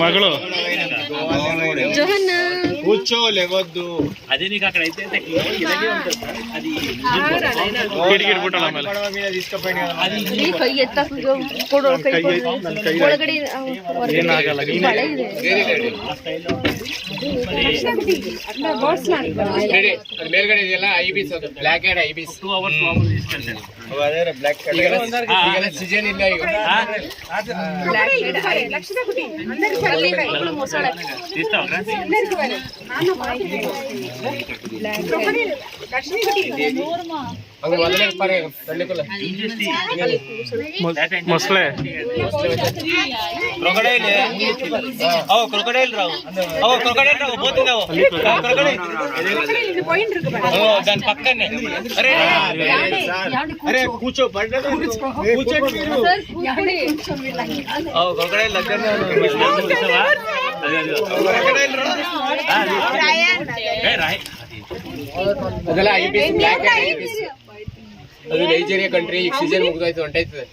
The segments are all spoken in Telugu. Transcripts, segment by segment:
మಗಳು కూర్చో లేవద్దు. అదే నీకు అక్కడ అయితే ಮೇಲ್ಗಡೆ ಇದೆಯಲ್ಲ ಐಬಿಸ್, ಬ್ಲಾಕ್ ಹ್ಯಾಂಡ್ ಐಬಿಸ್ 2 hours తీసుకెళ్తాను. అదే బ్లాక్ ಈಗ ಸೀಸನ್ ಇಲ್ಲ ಈಗ. మొసలే క్రొకడైల్ రావు పోతున్నావు దాని పక్కనే. అరే కూర్చో క్రొకడైల్ దగ్గరనే ಅದೆಲ್ಲ ಐಬಿಸ್, ಬ್ಲಾಕ್ ಐಬಿಸ್. ಅದು ನೈಜೀರಿಯಾ ಕಂಟ್ರಿ. ಈಗ ಸೀಸನ್ ಮುಗಿದೋಯ್ತು, ಹೊಂಟೈತದೆ.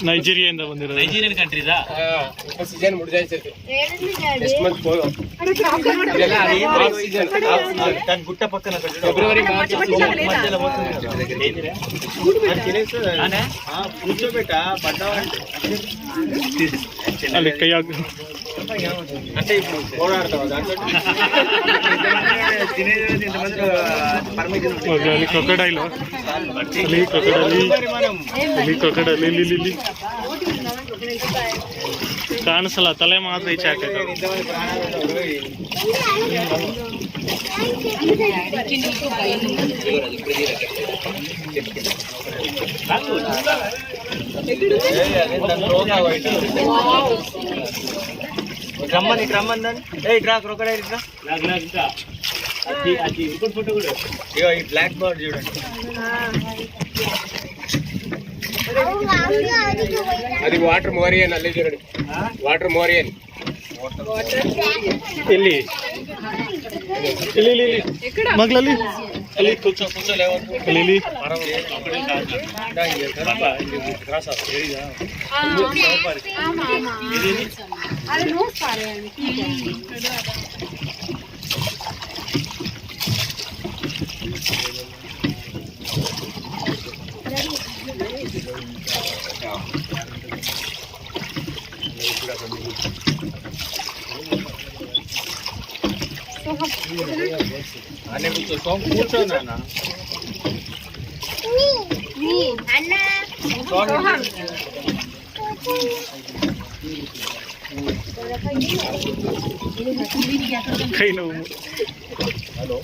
ನೈಜೀರಿಯಾದಿಂದ ಬಂದಿರೋದು. ನೈಜೀರಿಯನ್ ಕಂಟ್ರಿದಾ? ಸೀಸನ್ ಮುಗಿದೋಯ್ತು. ನೆಕ್ಸ್ಟ್ ಮಂತ್ ಹೋಗೋ. ಇದೆಲ್ಲ ಆಫ್ ಸೀಸನ್. దాని గుట్ట పక్కన ఫిబ్రవరి మార్చ్ మధ్యలో పోతుంది. కూర్చోబెట్టా పడ్డా ಅಲ್ಲಿ ಕೈಯಾಗ అంటే ఇప్పుడు ఓడాడతావా దాంట్లో? ಅಲ್ಲಿ ಕ್ರೊಕೊಡೈಲ್ ಕಾಣಿಸಲ್ಲ, ತಲೆ ಮಾತ್ರ ಈಚೆ ಹಾಕೈತೆ. రమ్మని ఇట్రా క్రొకడైల్ ఇట్రా. ఫోటో కూడా ఇగో ఈ బ్లాక్ బర్డ్ చూడండి. అది వాటర్ మోరియన్. అల్లే చూడండి, వాటర్ మోరియన్. ಎಲ್ಲಿ ಮಗ್ಲಲ್ಲಿ ಅಲ್ಲಿ ಕೂರ್ಚೋ లేవద్దు. ಅಲ್ಲಿ అనే కూర్చో నాన్న. ಕೈ ನೋವು. హలో,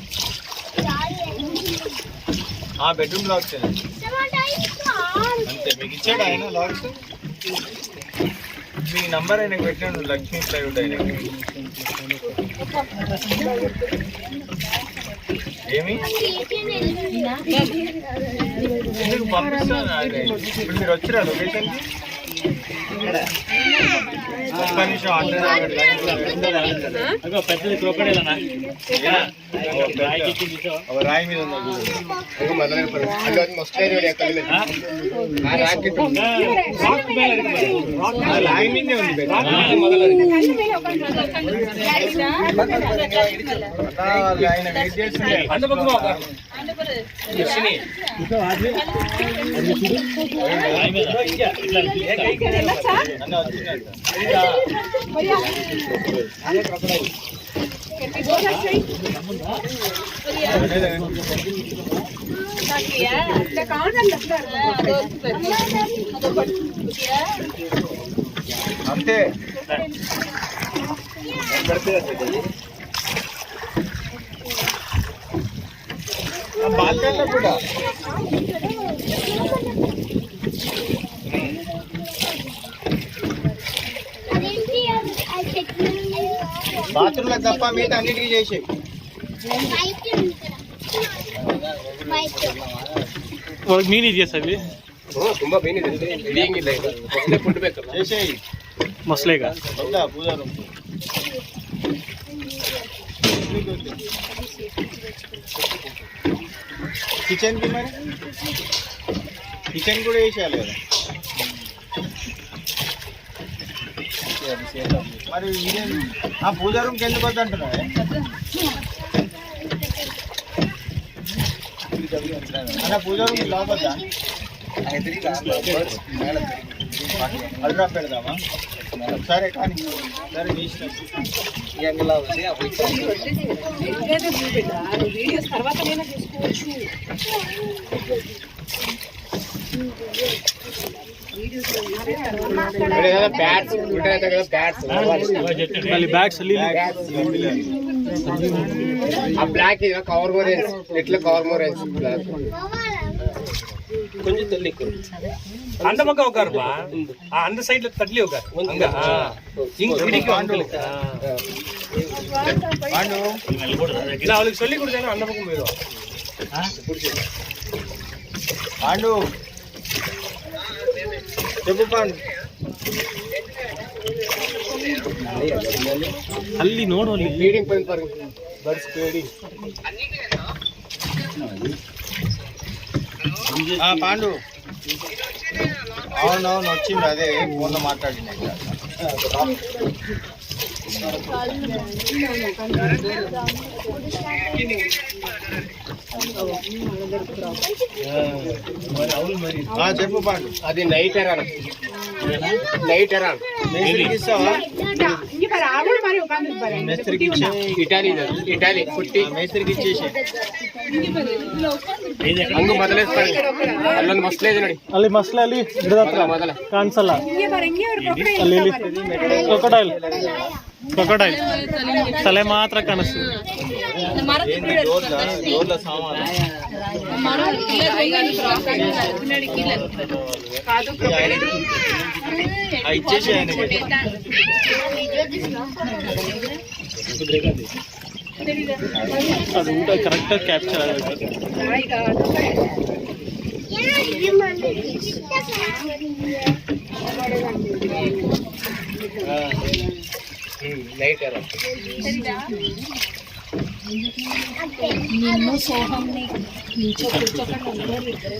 బెడ్రూమ్ లాక్స్ అంతే. మీకు ఇచ్చాడు ఆయన లాక్స్. మీ నంబర్ ఆయనకు పెట్టాడు, లక్ష్మీ ప్లైవుడ్ ఆయనకి. ఏమి ఎందుకు పంపిస్తాను? ఇప్పుడు మీరు వచ్చిరా లొకేషన్కి? ఒక్క నిమిషం పెద్దది క్రొకడైల్ రాయి మీద రాయి మీదే ఉంది. ఆయన వెయిట్ చేస్తుంది. అంతే బాల్కనీలో కూడా బాత్రూంలో తప్ప మిగతా అన్నిటికీ చేసే ಮೀನಿದೆಯಾ ಸರ್? ತುಂಬಾ ಮೀನಿದೆ. ಫುಡ್ ಬೇಕು. मसलेगा కిచెన్ కి మరి కిచెన్ కూడా వేసేయాలి కదా మరి ఇదేం పూజా రూమ్కి ఎందుకు వద్దు అంటున్నా అన్న పూజా రూమ్ లోపద్దా అల్ట్రా పెడదామా సరే కానీ సరే నీ ఇష్టం వీడియోస్ తర్వాత నేను తీసుకోవచ్చు బ్యాట్స్ ఉంటాయి కదా బ్యాట్స్ మళ్ళీ బ్యాగ్స్ ఆ బ్లాక్ ఇది కవర్ మోరెన్స్ ఎట్లా కవర్ మోరెన్స్ బ్లాక్ கொஞ்சம் தள்ளி அந்த பக்கம் உட்காருப்பா அந்த சைடுல தள்ளி உட்காரு அங்க இங்க பிடிக்கும் உங்களுக்கு இல்ல அவளுக்கு சொல்லி கொடுத்தாங்க அந்த பக்கம் போயிடும் పాండు చెప్పు పాండు ಅಲ್ಲಿ ನೋಡು ಅಲ್ಲಿ feeding point per birds feeding Pandu అవునవును వచ్చింది అదే ఫోన్లో మాట్లాడినా చెప్పు పాండు అది నైట్ ఎరాన్ మేస్త్రికి ఇస్తావా మేస్త్రికి ఇచ్చే ఇటాలీ పుట్టి మేస్త్రికి ఇచ్చేసి ಹಂಗ ಮೊದಲೇಸ್ತಾರೆ ಅಲ್ಲೊಂದು ಮಸ್ಲೇದಿ ನೋಡಿ ಅಲ್ಲಿ ಮಸ್ಲೆ ಅಲ್ಲಿ ಗಿಡದ ಹತ್ರ ಮೊದಲ ಕಾಣಿಸಲ್ಲ ಅಲ್ಲಿ ಕ್ರೊಕೊಡೈಲ್ ತಲೆ ಮಾತ್ರ ಕಾಣಿಸ್ತದೆ డోర్ల సామాను ఇచ్చేసి ఆయనకి ಅದು ಊಟ ಕರೆಕ್ಟಾಗಿ ಕ್ಯಾಪ್ಚರ್ ಆಗಬೇಕು ನೈಟ್ ಎರಾನ್ నిన్ను సోహంని నిల్చో కూర్చోకుండా అందరూ ఇద్దరే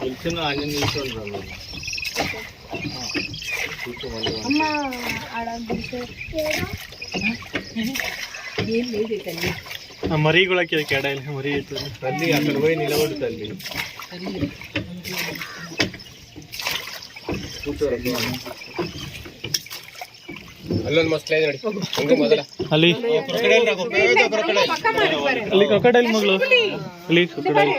నిల్చున్నా అన్ని నిల్చుంటారు అమ్మ ఆడ ఏం లేదు తల్లి ಮರಿಗಳಕ್ಕೆ ಕೆಡ ಇಲ್ಲ ಮರಿ ಇರ್ತದೆ తల్లి అక్కడ పోయి నిలబడు తల్లి ಅಲ್ಲೊಂದು ಮಸ್ಲೇದಿ ನೋಡಿ ಹಂಗ ಮೊದಲ ಅಲ್ಲಿ ಅಲ್ಲಿ ಕ್ರೊಕೊಡೈಲ್ ಮಗಳು ಅಲ್ಲಿ ಕ್ರೊಕೊಡೈಲ್